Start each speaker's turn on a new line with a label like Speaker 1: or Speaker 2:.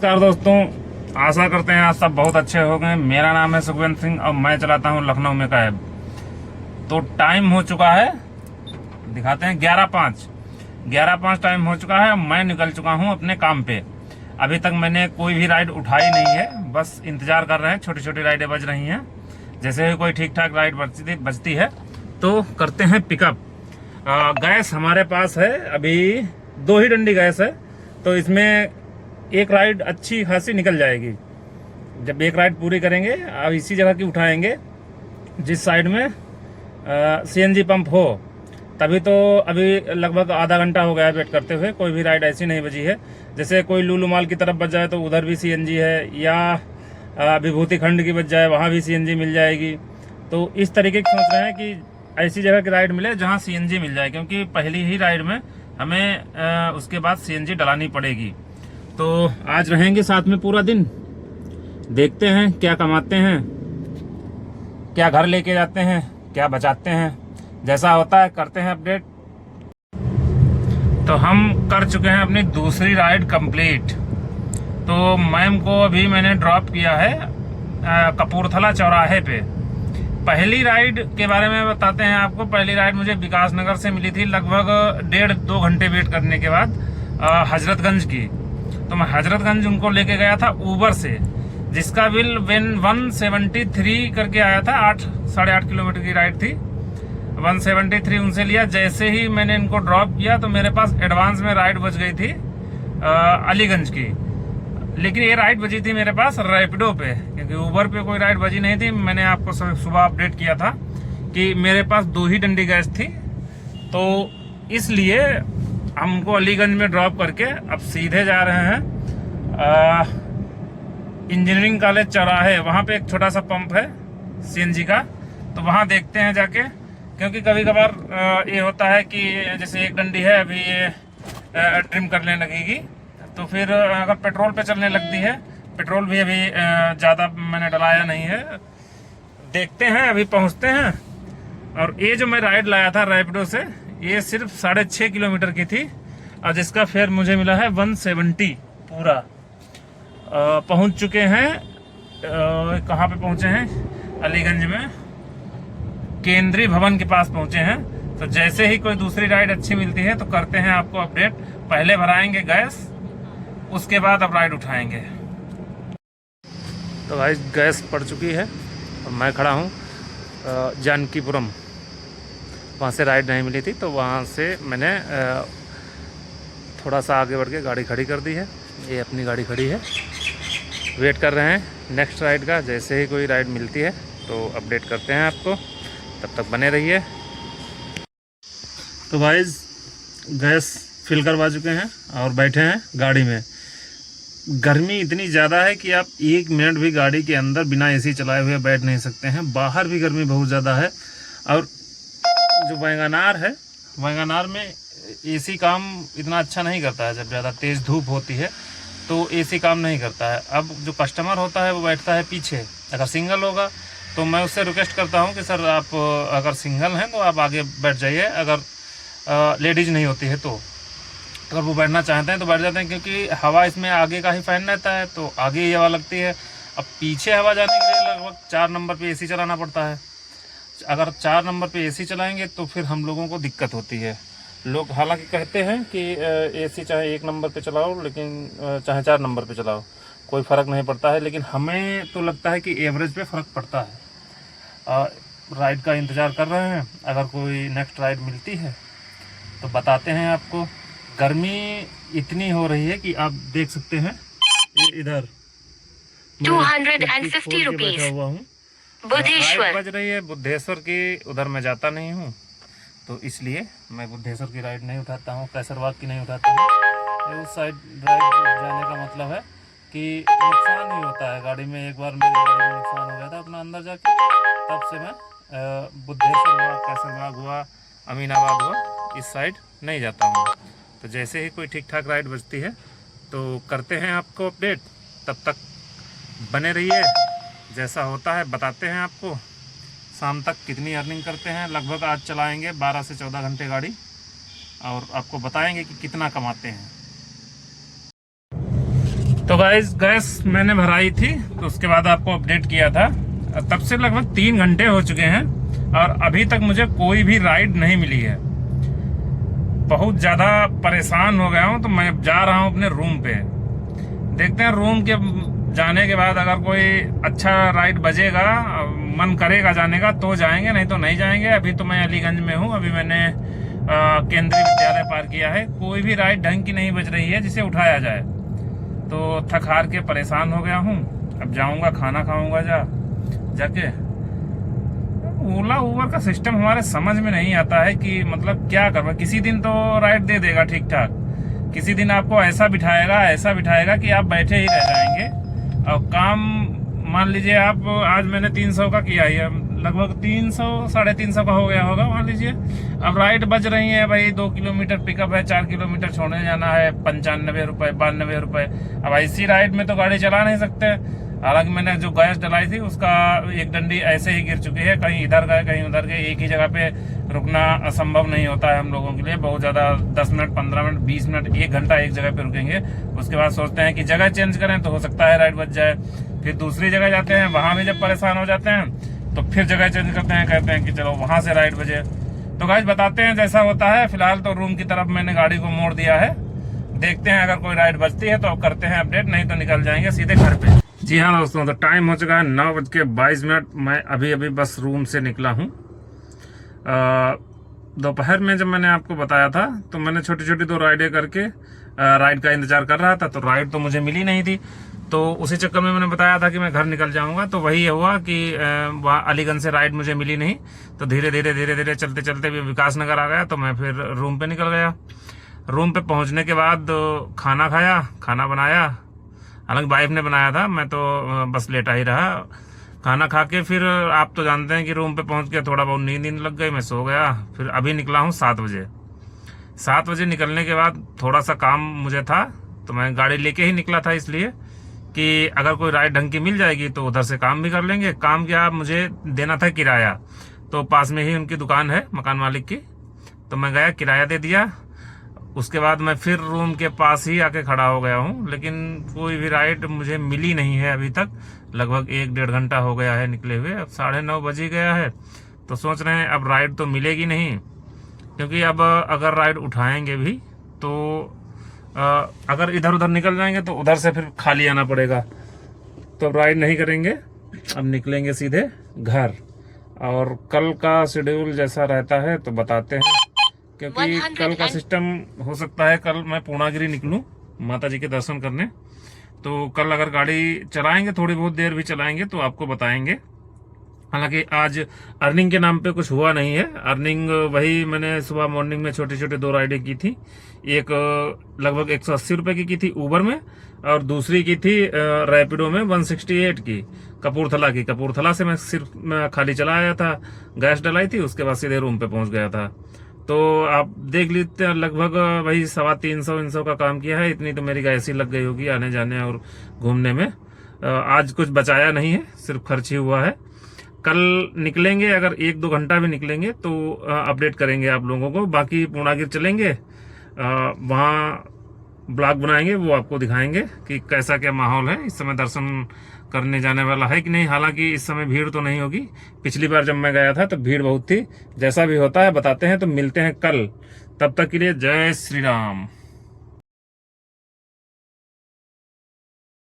Speaker 1: नमस्कार दोस्तों, आशा करते हैं आप सब बहुत अच्छे हो गए। मेरा नाम है सुखविंदर सिंह और मैं चलाता हूं लखनऊ में कैब। तो टाइम हो चुका है, दिखाते हैं 11:05 टाइम हो चुका है। मैं निकल चुका हूं अपने काम पे। अभी तक मैंने कोई भी राइड उठाई नहीं है, बस इंतजार कर रहे हैं। छोटी छोटी राइडें बज रही हैं। जैसे ही कोई ठीक ठाक राइड बजती है तो करते हैं पिकअप। गैस हमारे पास है, अभी 2 ही डंडी गैस है, तो इसमें एक राइड अच्छी खासी निकल जाएगी। जब एक राइड पूरी करेंगे अब इसी जगह की उठाएंगे जिस साइड में सीएनजी पंप हो। तभी तो अभी लगभग आधा घंटा हो गया है वेट करते हुए, कोई भी राइड ऐसी नहीं बजी है। जैसे कोई लुलु मॉल की तरफ बच जाए तो उधर भी सीएनजी है, या विभूति खंड की बच जाए वहाँ भी सीएनजी मिल जाएगी। तो इस तरीके की सोच रहे हैं कि ऐसी जगह की राइड मिले जहाँ सीएनजी मिल जाए, क्योंकि पहली ही राइड में हमें उसके बाद सीएनजी डलानी पड़ेगी। तो आज रहेंगे साथ में पूरा दिन, देखते हैं क्या कमाते हैं, क्या घर लेके जाते हैं, क्या बचाते हैं। जैसा होता है करते हैं अपडेट। तो हम कर चुके हैं अपनी दूसरी राइड कंप्लीट। तो मैम को अभी मैंने ड्रॉप किया है कपूरथला चौराहे पे। पहली राइड के बारे में बताते हैं आपको। पहली राइड मुझे विकास नगर से मिली थी, लगभग 1.5-2 घंटे वेट करने के बाद हजरतगंज की। तो मैं हजरतगंज उनको लेके गया था ऊबर से, जिसका बिल 173 करके आया था। 8-8.5 किलोमीटर की राइड थी, 173 उनसे लिया। जैसे ही मैंने इनको ड्रॉप किया तो मेरे पास एडवांस में राइड बच गई थी अलीगंज की। लेकिन ये राइड बजी थी मेरे पास रैपिडो पे, क्योंकि ऊबर पे कोई राइड बजी नहीं थी। मैंने आपको सुबह अपडेट किया था कि मेरे पास 2 ही डंडी गैस थी, तो इसलिए हमको अलीगंज में ड्रॉप करके अब सीधे जा रहे हैं इंजीनियरिंग कॉलेज चौराहे। वहाँ पे एक छोटा सा पंप है सीएनजी का, तो वहाँ देखते हैं जाके। क्योंकि कभी कभार ये होता है कि जैसे एक डंडी है अभी ये ट्रिम करने लगेगी, तो फिर अगर पेट्रोल पे चलने लगती है, पेट्रोल भी अभी ज़्यादा मैंने डलाया नहीं है, देखते हैं अभी पहुँचते हैं। और ये जो मैं राइड लाया था रैपिडो से, ये सिर्फ 6.5 किलोमीटर की थी और जिसका फेयर मुझे मिला है 170 पूरा। पहुंच चुके हैं, कहाँ पे पहुंचे हैं? अलीगंज में केंद्रीय भवन के पास पहुंचे हैं। तो जैसे ही कोई दूसरी राइड अच्छी मिलती है तो करते हैं आपको अपडेट। पहले भराएंगे गैस, उसके बाद अब राइड उठाएंगे। तो भाई गैस पड़ चुकी है और मैं खड़ा हूँ जानकीपुरम। वहाँ से राइड नहीं मिली थी, तो वहाँ से मैंने थोड़ा सा आगे बढ़ के गाड़ी खड़ी कर दी है। ये अपनी गाड़ी खड़ी है, वेट कर रहे हैं नेक्स्ट राइड का। जैसे ही कोई राइड मिलती है तो अपडेट करते हैं आपको, तब तक बने रहिए। तो भाई गैस फिल करवा चुके हैं और बैठे हैं गाड़ी में। गर्मी इतनी ज़्यादा है कि आप 1 मिनट भी गाड़ी के अंदर बिना एसी चलाए हुए बैठ नहीं सकते हैं। बाहर भी गर्मी बहुत ज़्यादा है। और जो वैगनार है, वैगनार में एसी काम इतना अच्छा नहीं करता है। जब ज़्यादा तेज़ धूप होती है तो एसी काम नहीं करता है। अब जो कस्टमर होता है वो बैठता है पीछे। अगर सिंगल होगा तो मैं उससे रिक्वेस्ट करता हूँ कि सर आप अगर सिंगल हैं तो आप आगे बैठ जाइए। अगर लेडीज़ नहीं होती है तो अगर वो बैठना चाहते हैं तो बैठ जाते हैं, क्योंकि हवा इसमें आगे का ही फैन रहता है तो आगे ही हवा लगती है। अब पीछे हवा जाने के लिए लगभग 4 नंबर पे एसी चलाना पड़ता है। अगर 4 नंबर पे एसी चलाएंगे तो फिर हम लोगों को दिक्कत होती है। लोग हालांकि कहते हैं कि एसी चाहे 1 नंबर पे चलाओ, लेकिन चाहे 4 नंबर पे चलाओ, कोई फ़र्क नहीं पड़ता है। लेकिन हमें तो लगता है कि एवरेज पे फ़र्क पड़ता है। राइड का इंतज़ार कर रहे हैं, अगर कोई नेक्स्ट राइड मिलती है तो बताते हैं आपको। गर्मी इतनी हो रही है कि आप देख सकते हैं, ये इधर
Speaker 2: 250 रुपीस
Speaker 1: हुआ हूँ।
Speaker 2: बुद्धेश्वर
Speaker 1: बज रही है बुद्धेश्वर की, उधर मैं जाता नहीं हूँ, तो इसलिए मैं बुद्धेश्वर की राइड नहीं उठाता हूँ, कैसरबाग की नहीं उठाता हूँ। उस साइड राइड जाने का मतलब है कि नुकसान ही होता है गाड़ी में। एक बार मेरी गाड़ी में नुकसान हो गया था अपना अंदर जाके, तब से मैं बुद्धेश्वर हुआ, कैसरबाग हुआ, अमीनाबाद हुआ, इस साइड नहीं जाता हूँ। तो जैसे ही कोई ठीक ठाक राइड बजती है तो करते हैं आपको अपडेट। तब तक बने रहिए, जैसा होता है बताते हैं आपको। शाम तक कितनी अर्निंग करते हैं, लगभग आज चलाएंगे 12 से 14 घंटे गाड़ी और आपको बताएंगे कि कितना कमाते हैं। तो गाइस गैस मैंने भराई थी, तो उसके बाद आपको अपडेट किया था। तब से लगभग 3 घंटे हो चुके हैं और अभी तक मुझे कोई भी राइड नहीं मिली है। बहुत ज़्यादा परेशान हो गया हूँ। तो मैं जा रहा हूँ अपने रूम पे। देखते हैं रूम के जाने के बाद अगर कोई अच्छा राइड बजेगा, मन करेगा जाने का तो जाएंगे, नहीं तो नहीं जाएंगे। अभी तो मैं अलीगंज में हूँ। अभी मैंने केंद्रीय विद्यालय पार किया है। कोई भी राइड ढंग की नहीं बज रही है जिसे उठाया जाए। तो थक हार के परेशान हो गया हूँ। अब जाऊँगा, खाना खाऊँगा जाके। ओला उबर का सिस्टम हमारे समझ में नहीं आता है कि मतलब क्या करना। किसी दिन तो राइड दे देगा ठीक ठाक, किसी दिन आपको ऐसा बिठाएगा कि आप बैठे ही रह जाएंगे। और काम मान लीजिए आप, आज मैंने 300 का किया है, लगभग 300 350 का हो गया होगा मान लीजिए। अब राइड बज रही है भाई, 2 किलोमीटर पिकअप है, 4 किलोमीटर छोड़ने जाना है, 95 रुपए 92 रुपए। अब ऐसी राइड में तो गाड़ी चला नहीं सकते। हालांकि मैंने जो गैस डलाई थी उसका एक डंडी ऐसे ही गिर चुकी है, कहीं इधर गए कहीं उधर गए। एक ही जगह पे रुकना असंभव नहीं होता है हम लोगों के लिए। बहुत ज्यादा 10 मिनट 15 मिनट 20 मिनट 1 घंटा एक जगह पे रुकेंगे, उसके बाद सोचते हैं कि जगह चेंज करें तो हो सकता है राइड बच जाए। फिर दूसरी जगह जाते हैं, वहां भी जब परेशान हो जाते हैं तो फिर जगह चेंज करते हैं, कहते हैं कि चलो वहां से राइड बजे। तो गाइस बताते हैं जैसा होता है। फिलहाल तो रूम की तरफ मैंने गाड़ी को मोड़ दिया है। देखते हैं अगर कोई राइड बचती है तो अब करते हैं अपडेट, नहीं तो निकल जाएंगे सीधे घर पे। जी हाँ दोस्तों, तो टाइम हो चुका है 9:22। मैं अभी बस रूम से निकला हूँ। दोपहर में जब मैंने आपको बताया था तो मैंने छोटी छोटी 2 राइडें करके राइड का इंतजार कर रहा था। तो राइड तो मुझे मिली नहीं थी, तो उसी चक्कर में मैंने बताया था कि मैं घर निकल जाऊंगा। तो वही हुआ कि वहाँ अलीगंज से राइड मुझे मिली नहीं। तो धीरे धीरे चलते चलते भी विकास नगर आ गया, तो मैं फिर रूम पे निकल गया। रूम पे पहुंचने के बाद खाना खाया, खाना बनाया। हालांकि वाइफ ने बनाया था, मैं तो बस लेटा ही रहा। खाना खा के फिर आप तो जानते हैं कि रूम पे पहुंच के थोड़ा बहुत नींद लग गई, मैं सो गया। फिर अभी निकला हूँ 7 बजे। 7 बजे निकलने के बाद थोड़ा सा काम मुझे था, तो मैं गाड़ी लेके ही निकला था, इसलिए कि अगर कोई राइड ढंग की मिल जाएगी तो उधर से काम भी कर लेंगे। काम क्या, मुझे देना था किराया। तो पास में ही उनकी दुकान है मकान मालिक की, तो मैं गया, किराया दे दिया। उसके बाद मैं फिर रूम के पास ही आके खड़ा हो गया हूँ, लेकिन कोई भी राइड मुझे मिली नहीं है अभी तक। लगभग 1-1.5 घंटा हो गया है निकले हुए। अब 9:30 बज ही गया है, तो सोच रहे हैं अब राइड तो मिलेगी नहीं, क्योंकि अब अगर राइड उठाएंगे भी तो अगर इधर उधर निकल जाएंगे तो उधर से फिर खाली आना पड़ेगा। तो अब राइड नहीं करेंगे, अब निकलेंगे सीधे घर। और कल का शेड्यूल जैसा रहता है तो बताते हैं, क्योंकि कल का सिस्टम हो सकता है कल मैं पूर्णागिरी निकलूं माता जी के दर्शन करने। तो कल अगर गाड़ी चलाएंगे, थोड़ी बहुत देर भी चलाएंगे तो आपको बताएंगे। हालांकि आज अर्निंग के नाम पे कुछ हुआ नहीं है। अर्निंग वही मैंने सुबह मॉर्निंग में छोटी छोटी 2 राइडें की थी। एक लगभग 180 रुपए की थी ऊबर में, और दूसरी की थी रैपिडो में 168 की, कपूरथला की। कपूरथला से मैं सिर्फ खाली चला आया था, गैस डलाई थी, उसके बाद सीधे रूम पे पहुंच गया था। तो आप देख लीजिए लगभग वही 350 का काम किया है। इतनी तो मेरी गैस ही लग गई होगी आने जाने और घूमने में। आज कुछ बचाया नहीं है, सिर्फ खर्च ही हुआ है। कल निकलेंगे, अगर 1-2 घंटा भी निकलेंगे तो अपडेट करेंगे आप लोगों को। बाकी पूर्णागिरी चलेंगे, वहाँ ब्लॉग बनाएंगे, वो आपको दिखाएंगे कि कैसा क्या माहौल है इस समय, दर्शन करने जाने वाला है कि नहीं। हालांकि इस समय भीड़ तो नहीं होगी, पिछली बार जब मैं गया था तो भीड़ बहुत थी। जैसा भी होता है बताते हैं, तो मिलते हैं कल। तब तक के लिए जय श्री राम।